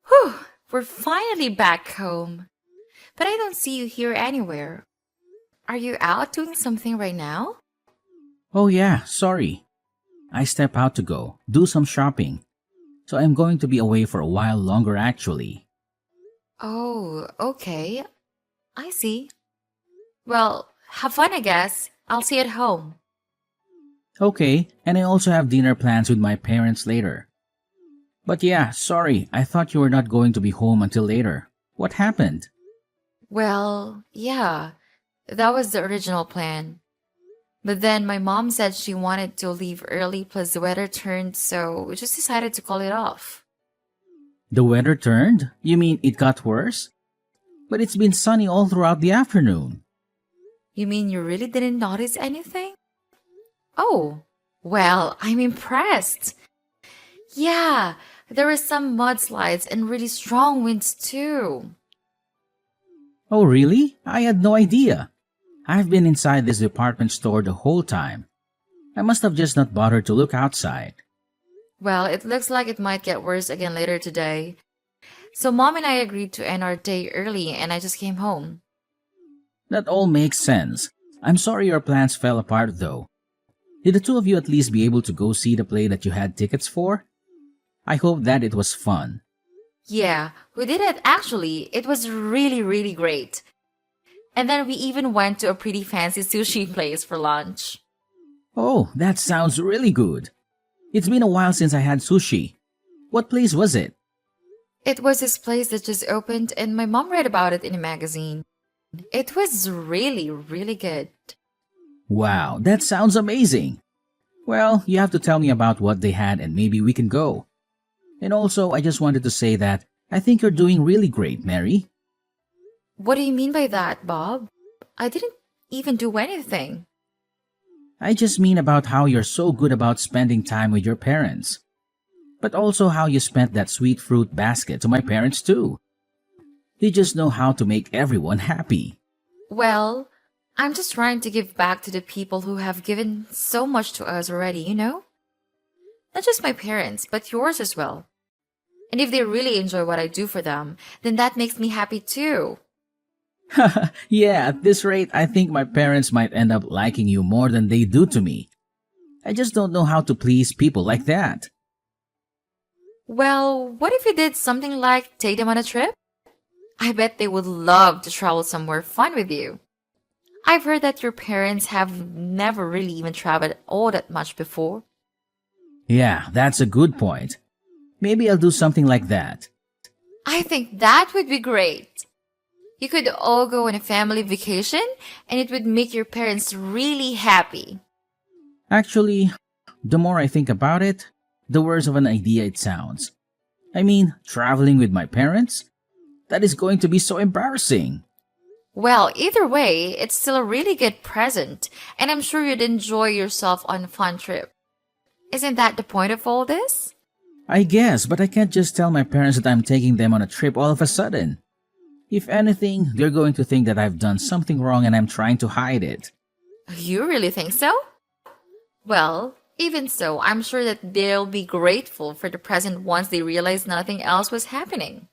Whew, we're finally back home. But I don't see you here anywhere. Are you out doing something right now? Oh, yeah, sorry. I step out to go, do some shopping. So I'm going to be away for a while longer actually. Oh, okay. I see. Well, have fun, I guess. I'll see you at home. Okay, and I also have dinner plans with my parents later. But yeah, sorry, I thought you were not going to be home until later. What happened? Well, yeah, that was the original plan. But then my mom said she wanted to leave early, plus the weather turned, so we just decided to call it off. The weather turned? You mean it got worse? But it's been sunny all throughout the afternoon. You mean you really didn't notice anything? Oh, well, I'm impressed. Yeah, there were some mudslides and really strong winds too. Oh, really? I had no idea. I've been inside this department store the whole time. I must have just not bothered to look outside. Well, it looks like it might get worse again later today. So mom and I agreed to end our day early and I just came home. That all makes sense. I'm sorry your plans fell apart though. Did the two of you at least be able to go see the play that you had tickets for? I hope that it was fun. Yeah, we did it actually. It was really, really great. And then we even went to a pretty fancy sushi place for lunch. Oh, that sounds really good. It's been a while since I had sushi. What place was it? It was this place that just opened and my mom read about it in a magazine. It was really, really good. Wow, that sounds amazing. Well, you have to tell me about what they had and maybe we can go. And also, I just wanted to say that I think you're doing really great, Mary. What do you mean by that, Bob? I didn't even do anything. I just mean about how you're so good about spending time with your parents. But also how you spent that sweet fruit basket to my parents too. You just know how to make everyone happy. Well, I'm just trying to give back to the people who have given so much to us already, you know? Not just my parents, but yours as well. And if they really enjoy what I do for them, then that makes me happy too. Yeah, at this rate, I think my parents might end up liking you more than they do to me. I just don't know how to please people like that. Well, what if you did something like take them on a trip? I bet they would love to travel somewhere fun with you. I've heard that your parents have never really even traveled all that much before. Yeah, that's a good point. Maybe I'll do something like that. I think that would be great. You could all go on a family vacation and it would make your parents really happy. Actually, the more I think about it, the worse of an idea it sounds. I mean, traveling with my parents? That is going to be so embarrassing. Well, either way, it's still a really good present, and I'm sure you'd enjoy yourself on a fun trip. Isn't that the point of all this? I guess, but I can't just tell my parents that I'm taking them on a trip all of a sudden. If anything, they're going to think that I've done something wrong and I'm trying to hide it. You really think so? Well, even so, I'm sure that they'll be grateful for the present once they realize nothing else was happening.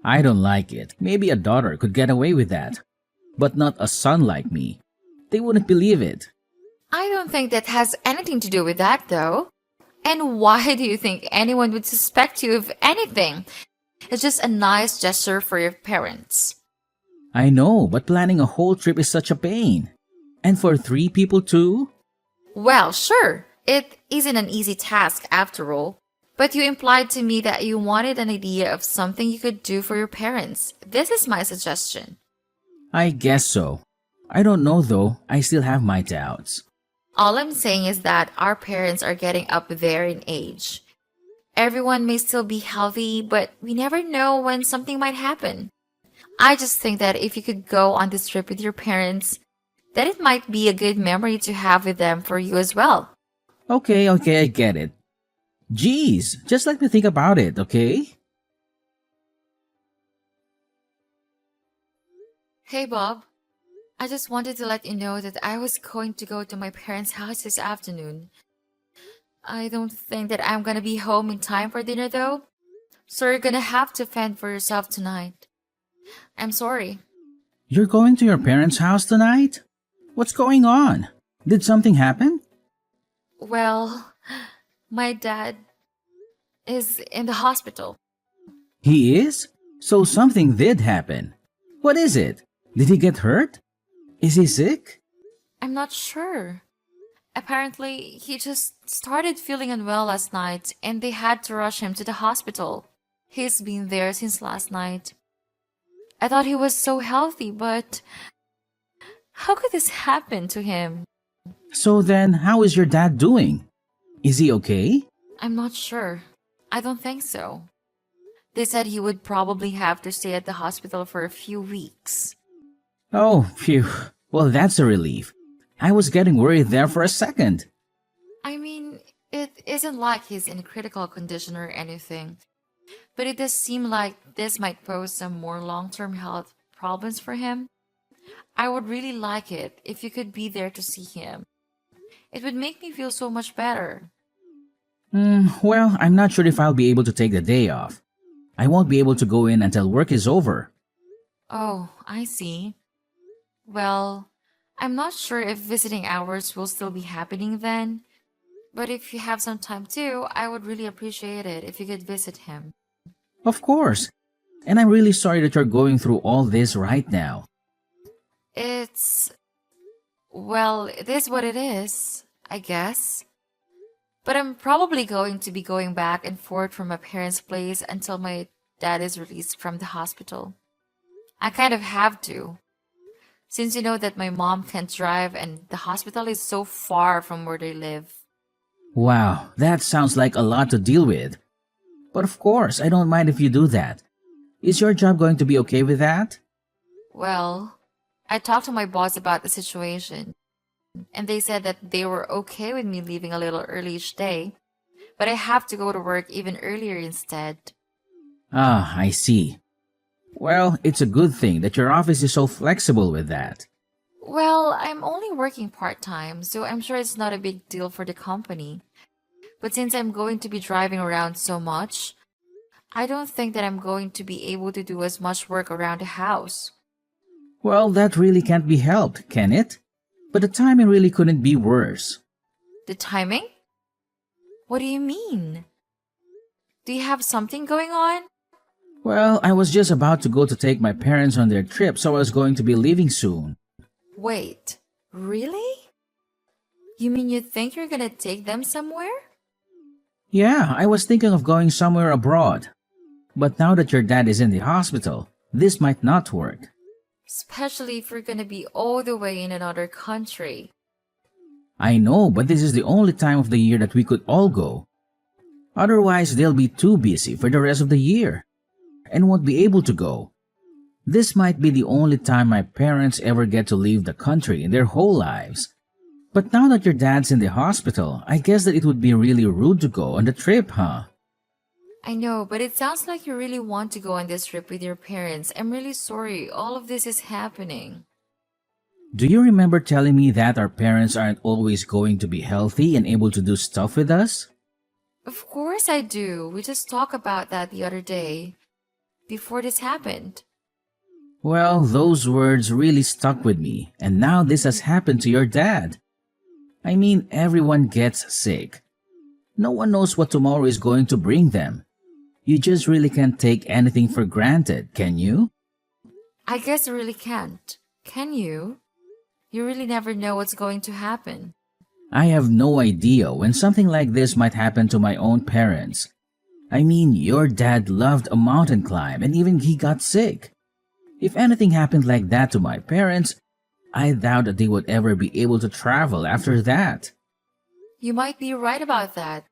I don't like it. Maybe a daughter could get away with that. But not a son like me. They wouldn't believe it. I don't think that has anything to do with that, though. And why do you think anyone would suspect you of anything? It's just a nice gesture for your parents. I know, but planning a whole trip is such a pain. And for three people too? Well, sure, it isn't an easy task after all. But you implied to me that you wanted an idea of something you could do for your parents. This is my suggestion. I guess so. I don't know though. I still have my doubts. All I'm saying is that our parents are getting up there in age. Everyone may still be healthy, but we never know when something might happen. I just think that if you could go on this trip with your parents, then it might be a good memory to have with them for you as well. Okay, I get it. Geez, just let me think about it, okay? Hey Bob, I just wanted to let you know that I was going to go to my parents' house this afternoon. I don't think that I'm gonna be home in time for dinner though. So you're gonna have to fend for yourself tonight. I'm sorry. You're going to your parents' house tonight? What's going on? Did something happen? Well, my dad is in the hospital. He is? So something did happen. What is it? Did he get hurt? Is he sick? I'm not sure. Apparently, he just started feeling unwell last night and they had to rush him to the hospital. He's been there since last night. I thought he was so healthy, but how could this happen to him? So then, how is your dad doing? Is he okay? I'm not sure. I don't think so. They said he would probably have to stay at the hospital for a few weeks. Oh, phew. Well, that's a relief. I was getting worried there for a second. I mean, it isn't like he's in critical condition or anything, but it does seem like this might pose some more long-term health problems for him. I would really like it if you could be there to see him. It would make me feel so much better. Well, I'm not sure if I'll be able to take the day off. I won't be able to go in until work is over. Oh, I see. Well, I'm not sure if visiting hours will still be happening then, but if you have some time too, I would really appreciate it if you could visit him. Of course. And I'm really sorry that you're going through all this right now. It's, well, it is what it is, I guess. But I'm probably going to be going back and forth from my parents' place until my dad is released from the hospital. I kind of have to, since you know that my mom can't drive and the hospital is so far from where they live. Wow, that sounds like a lot to deal with. But of course, I don't mind if you do that. Is your job going to be okay with that? Well, I talked to my boss about the situation, and they said that they were okay with me leaving a little early each day, but I have to go to work even earlier instead. Ah, I see. Well, it's a good thing that your office is so flexible with that. Well, I'm only working part-time, so I'm sure it's not a big deal for the company. But since I'm going to be driving around so much, I don't think that I'm going to be able to do as much work around the house. Well, that really can't be helped, can it? But the timing really couldn't be worse. The timing? What do you mean? Do you have something going on? Well, I was just about to go to take my parents on their trip, so I was going to be leaving soon. Wait, really? You mean you think you're gonna take them somewhere? Yeah, I was thinking of going somewhere abroad. But now that your dad is in the hospital, this might not work. Especially if you're gonna be all the way in another country. I know, but this is the only time of the year that we could all go. Otherwise, they'll be too busy for the rest of the year and won't be able to go. This might be the only time my parents ever get to leave the country in their whole lives. But now that your dad's in the hospital, I guess that it would be really rude to go on the trip, huh? I know, but it sounds like you really want to go on this trip with your parents. I'm really sorry all of this is happening. Do you remember telling me that our parents aren't always going to be healthy and able to do stuff with us? Of course I do. We just talked about that the other day, before this happened. Well, those words really stuck with me, and now this has happened to your dad. I mean, everyone gets sick. No one knows what tomorrow is going to bring them. You just really can't take anything for granted, can you? I guess you really can't. Can you? You really never know what's going to happen. I have no idea when something like this might happen to my own parents. I mean, your dad loved a mountain climb and even he got sick. If anything happened like that to my parents, I doubt that they would ever be able to travel after that. You might be right about that,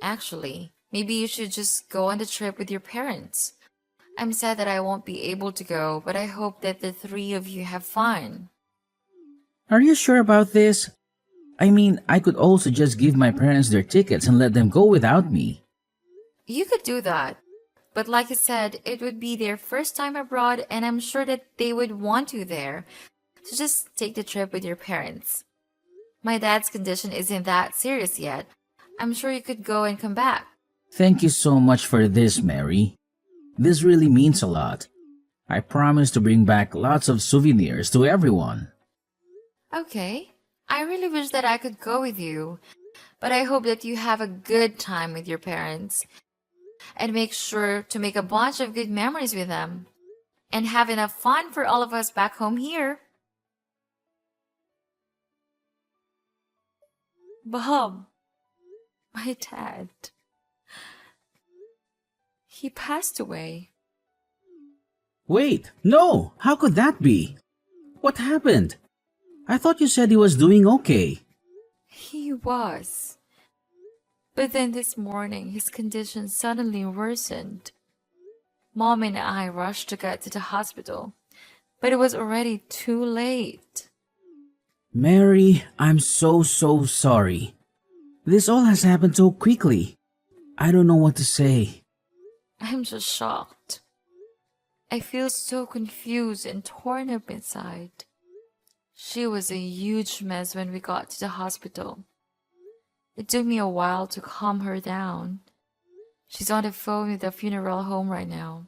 actually. Maybe you should just go on the trip with your parents. I'm sad that I won't be able to go, but I hope that the three of you have fun. Are you sure about this? I mean, I could also just give my parents their tickets and let them go without me. You could do that. But like I said, it would be their first time abroad and I'm sure that they would want you there. So just take the trip with your parents. My dad's condition isn't that serious yet. I'm sure you could go and come back. Thank you so much for this, Mary. This really means a lot. I promise to bring back lots of souvenirs to everyone. Okay. I really wish that I could go with you, but I hope that you have a good time with your parents and make sure to make a bunch of good memories with them and have enough fun for all of us back home here. Bob, my dad, he passed away. Wait, no! How could that be? What happened? I thought you said he was doing okay. He was. But then this morning, his condition suddenly worsened. Mom and I rushed to get to the hospital, but it was already too late. Mary, I'm so sorry. This all has happened so quickly. I don't know what to say. I'm just shocked. I feel so confused and torn up inside. She was a huge mess when we got to the hospital. It took me a while to calm her down. She's on the phone with the funeral home right now.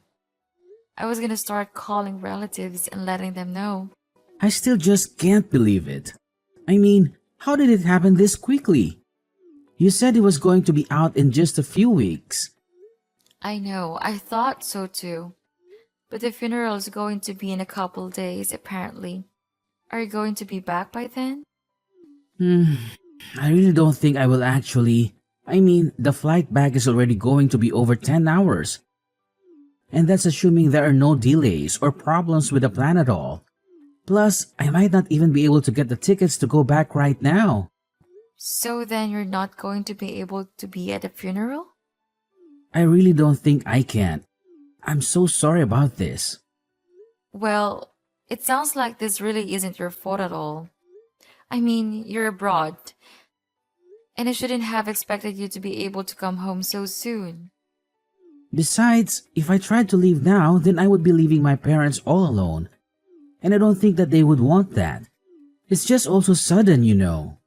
I was gonna start calling relatives and letting them know. I still just can't believe it. I mean, how did it happen this quickly? You said he was going to be out in just a few weeks. I know, I thought so too. But the funeral is going to be in a couple days, apparently. Are you going to be back by then? I really don't think I will actually. I mean, the flight back is already going to be over 10 hours. And that's assuming there are no delays or problems with the plan at all. Plus, I might not even be able to get the tickets to go back right now. So then you're not going to be able to be at the funeral? I really don't think I can. I'm so sorry about this. Well, it sounds like this really isn't your fault at all. I mean, you're abroad, and I shouldn't have expected you to be able to come home so soon. Besides, if I tried to leave now, then I would be leaving my parents all alone. And I don't think that they would want that. It's just also sudden, you know.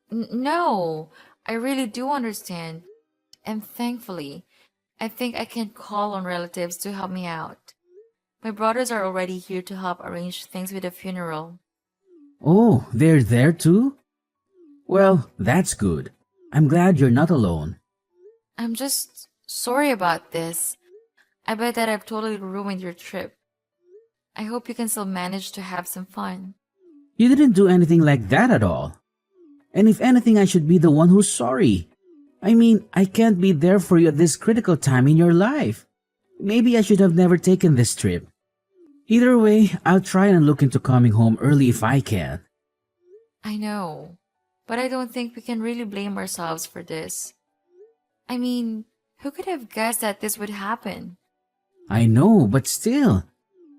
No, I really do understand. And thankfully, I think I can call on relatives to help me out. My brothers are already here to help arrange things with the funeral. Oh, they're there too? Well, that's good. I'm glad you're not alone. I'm just sorry about this. I bet that I've totally ruined your trip. I hope you can still manage to have some fun. You didn't do anything like that at all. And if anything, I should be the one who's sorry. I mean, I can't be there for you at this critical time in your life. Maybe I should have never taken this trip. Either way, I'll try and look into coming home early if I can. I know, but I don't think we can really blame ourselves for this. I mean, who could have guessed that this would happen? I know, but still.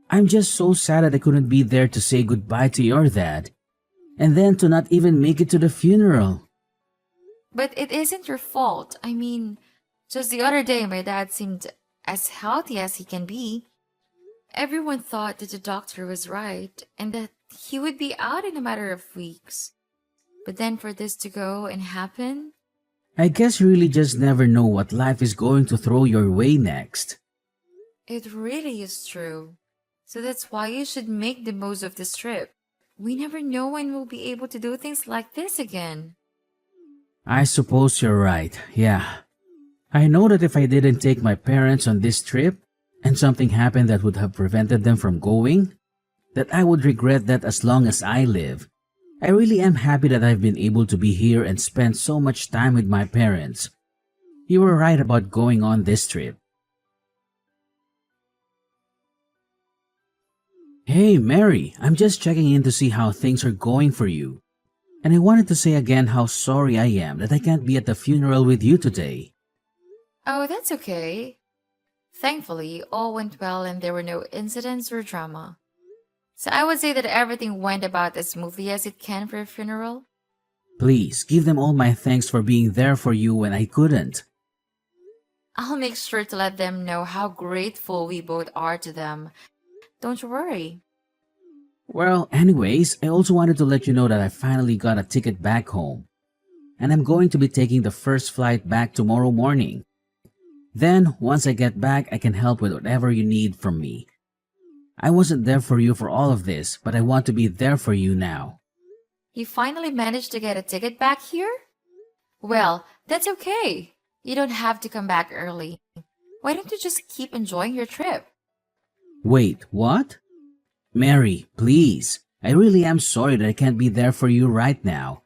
I'm just so sad that I couldn't be there to say goodbye to your dad. And then to not even make it to the funeral. But it isn't your fault. I mean, just the other day my dad seemed as healthy as he can be. Everyone thought that the doctor was right and that he would be out in a matter of weeks. But then for this to go and happen? I guess you really just never know what life is going to throw your way next. It really is true. So that's why you should make the most of this trip. We never know when we'll be able to do things like this again. I suppose you're right, yeah. I know that if I didn't take my parents on this trip, and something happened that would have prevented them from going, that I would regret that as long as I live. I really am happy that I've been able to be here and spend so much time with my parents. You were right about going on this trip. Hey Mary, I'm just checking in to see how things are going for you. And I wanted to say again how sorry I am that I can't be at the funeral with you today. Oh, that's okay. Thankfully, all went well and there were no incidents or drama. So I would say that everything went about as smoothly as it can for a funeral. Please, give them all my thanks for being there for you when I couldn't. I'll make sure to let them know how grateful we both are to them. Don't you worry. Well, anyways, I also wanted to let you know that I finally got a ticket back home. And I'm going to be taking the first flight back tomorrow morning. Then, once I get back, I can help with whatever you need from me. I wasn't there for you for all of this, but I want to be there for you now. You finally managed to get a ticket back here? Well, that's okay. You don't have to come back early. Why don't you just keep enjoying your trip? Wait, what? Mary, please. I really am sorry that I can't be there for you right now.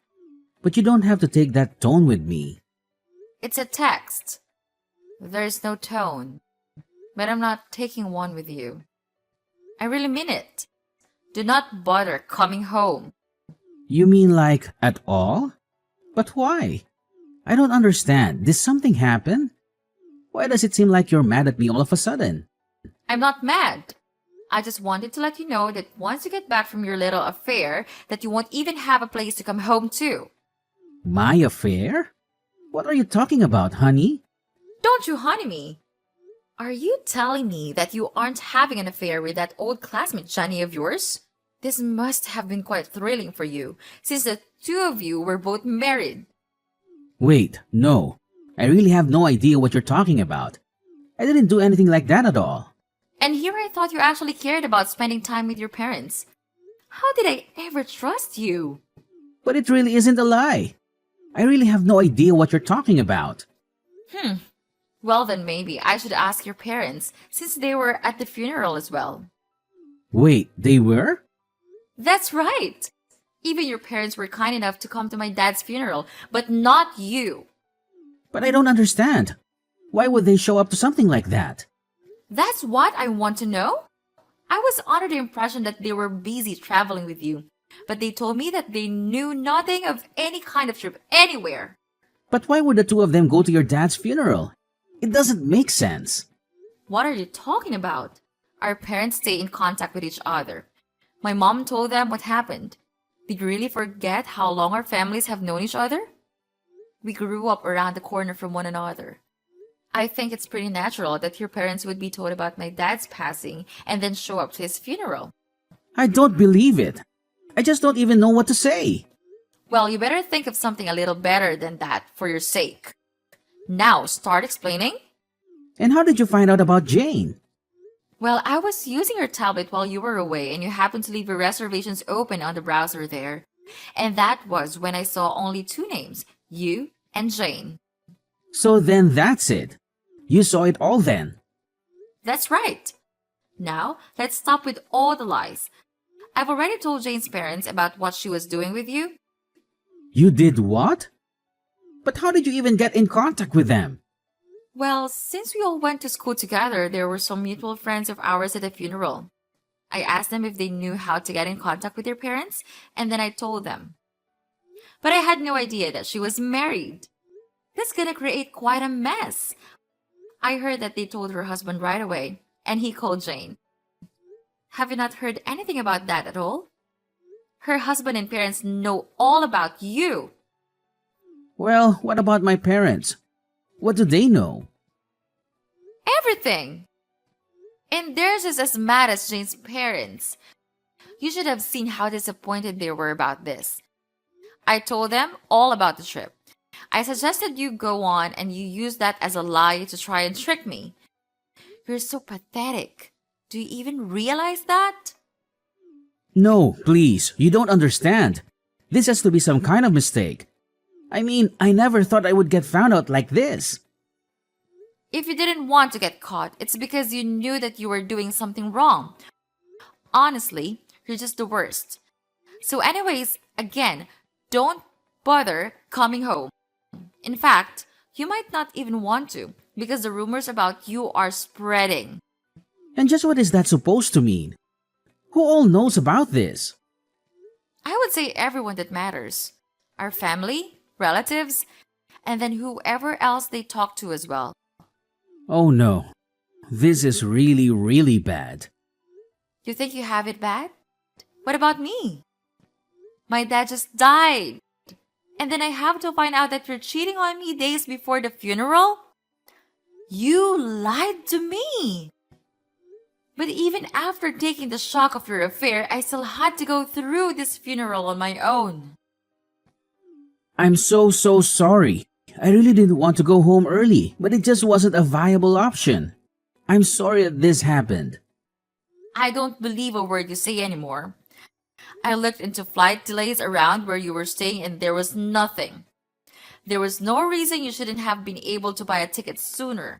But you don't have to take that tone with me. It's a text. There's no tone. But I'm not taking one with you. I really mean it. Do not bother coming home. You mean like at all? But why? I don't understand. Did something happen? Why does it seem like you're mad at me all of a sudden? I'm not mad. I just wanted to let you know that once you get back from your little affair, that you won't even have a place to come home to. My affair? What are you talking about, honey? Don't you honey me. Are you telling me that you aren't having an affair with that old classmate Johnny of yours? This must have been quite thrilling for you, since the two of you were both married. Wait, no. I really have no idea what you're talking about. I didn't do anything like that at all. And here I thought you actually cared about spending time with your parents. How did I ever trust you? But it really isn't a lie. I really have no idea what you're talking about. Well, then maybe I should ask your parents, since they were at the funeral as well. Wait, they were? That's right. Even your parents were kind enough to come to my dad's funeral, but not you. But I don't understand. Why would they show up to something like that? That's what I want to know. I was under the impression that they were busy traveling with you, but they told me that they knew nothing of any kind of trip anywhere. But why would the two of them go to your dad's funeral? It doesn't make sense. What are you talking about? Our parents stay in contact with each other. My mom told them what happened. Did you really forget how long our families have known each other? We grew up around the corner from one another. I think it's pretty natural that your parents would be told about my dad's passing and then show up to his funeral. I don't believe it. I just don't even know what to say. Well, you better think of something a little better than that for your sake. Now, start explaining. And how did you find out about Jane? Well, I was using your tablet while you were away and you happened to leave your reservations open on the browser there. And that was when I saw only two names, you and Jane. So then that's it. You saw it all then. That's right. Now, let's stop with all the lies. I've already told Jane's parents about what she was doing with you. You did what? But how did you even get in contact with them? Well, since we all went to school together, there were some mutual friends of ours at the funeral. I asked them if they knew how to get in contact with their parents, and then I told them. But I had no idea that she was married. That's gonna create quite a mess. I heard that they told her husband right away, and he called Jane. Have you not heard anything about that at all? Her husband and parents know all about you. Well, what about my parents? What do they know? Everything. And theirs is as mad as Jane's parents. You should have seen how disappointed they were about this. I told them all about the trip. I suggested you go on and you use that as a lie to try and trick me. You're so pathetic. Do you even realize that? No, please, you don't understand. This has to be some kind of mistake. I mean, I never thought I would get found out like this. If you didn't want to get caught, it's because you knew that you were doing something wrong. Honestly, you're just the worst. So anyways, again, don't bother coming home. In fact, you might not even want to because the rumors about you are spreading. And just what is that supposed to mean? Who all knows about this? I would say everyone that matters. Our family, relatives, and then whoever else they talk to as well. Oh no, this is really, really bad. You think you have it bad? What about me? My dad just died. And then I have to find out that you're cheating on me days before the funeral? You lied to me. But even after taking the shock of your affair, I still had to go through this funeral on my own. I'm so sorry. I really didn't want to go home early, but it just wasn't a viable option. I'm sorry that this happened. I don't believe a word you say anymore. I looked into flight delays around where you were staying and there was nothing. There was no reason you shouldn't have been able to buy a ticket sooner.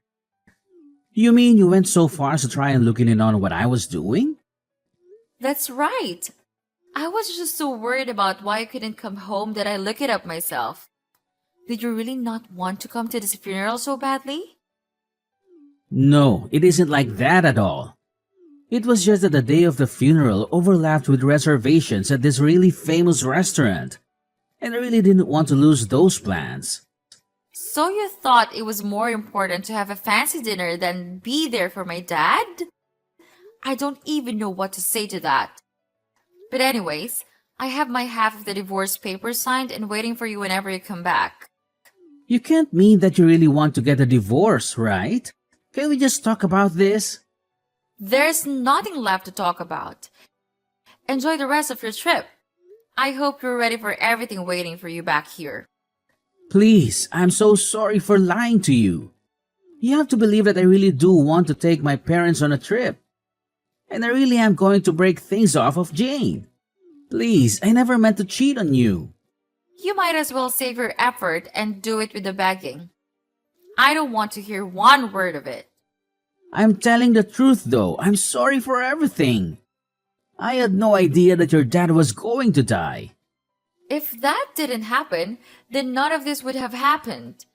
You mean you went so far as to try and look in on what I was doing? That's right. I was just so worried about why I couldn't come home that I looked it up myself. Did you really not want to come to this funeral so badly? No, it isn't like that at all. It was just that the day of the funeral overlapped with reservations at this really famous restaurant, and I really didn't want to lose those plans. So you thought it was more important to have a fancy dinner than be there for my dad? I don't even know what to say to that. But anyways, I have my half of the divorce papers signed and waiting for you whenever you come back. You can't mean that you really want to get a divorce, right? Can we just talk about this? There's nothing left to talk about. Enjoy the rest of your trip. I hope you're ready for everything waiting for you back here. Please, I'm so sorry for lying to you. You have to believe that I really do want to take my parents on a trip. And I really am going to break things off of Jane. Please, I never meant to cheat on you. You might as well save your effort and do it with the begging. I don't want to hear one word of it. I'm telling the truth though. I'm sorry for everything. I had no idea that your dad was going to die. If that didn't happen, then none of this would have happened.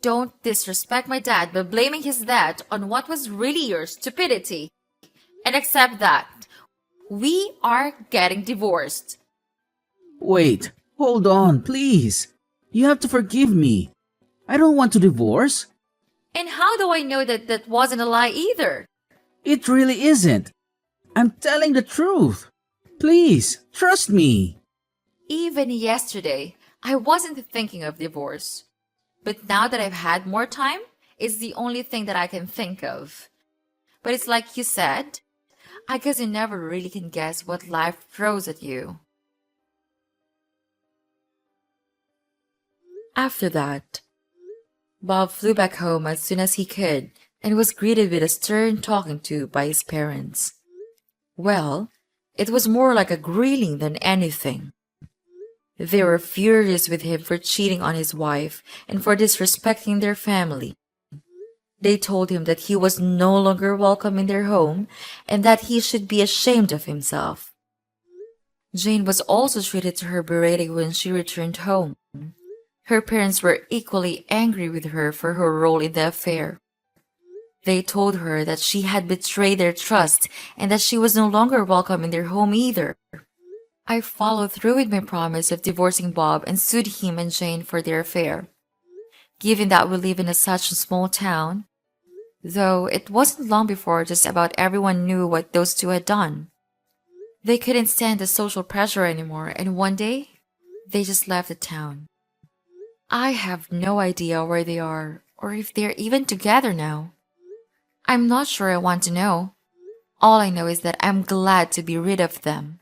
Don't disrespect my dad by blaming his death on what was really your stupidity. And accept that. We are getting divorced. Wait, hold on, please. You have to forgive me. I don't want to divorce. And how do I know that that wasn't a lie either? It really isn't. I'm telling the truth. Please, trust me. Even yesterday, I wasn't thinking of divorce. But now that I've had more time, it's the only thing that I can think of. But it's like you said, I guess you never really can guess what life throws at you. After that, Bob flew back home as soon as he could and was greeted with a stern talking to by his parents. Well, it was more like a grilling than anything. They were furious with him for cheating on his wife and for disrespecting their family. They told him that he was no longer welcome in their home and that he should be ashamed of himself. Jane was also treated to her berating when she returned home. Her parents were equally angry with her for her role in the affair. They told her that she had betrayed their trust and that she was no longer welcome in their home either. I followed through with my promise of divorcing Bob and sued him and Jane for their affair. Given that we live in such a small town, though it wasn't long before just about everyone knew what those two had done. They couldn't stand the social pressure anymore, and one day, they just left the town. I have no idea where they are, or if they're even together now. I'm not sure I want to know. All I know is that I'm glad to be rid of them.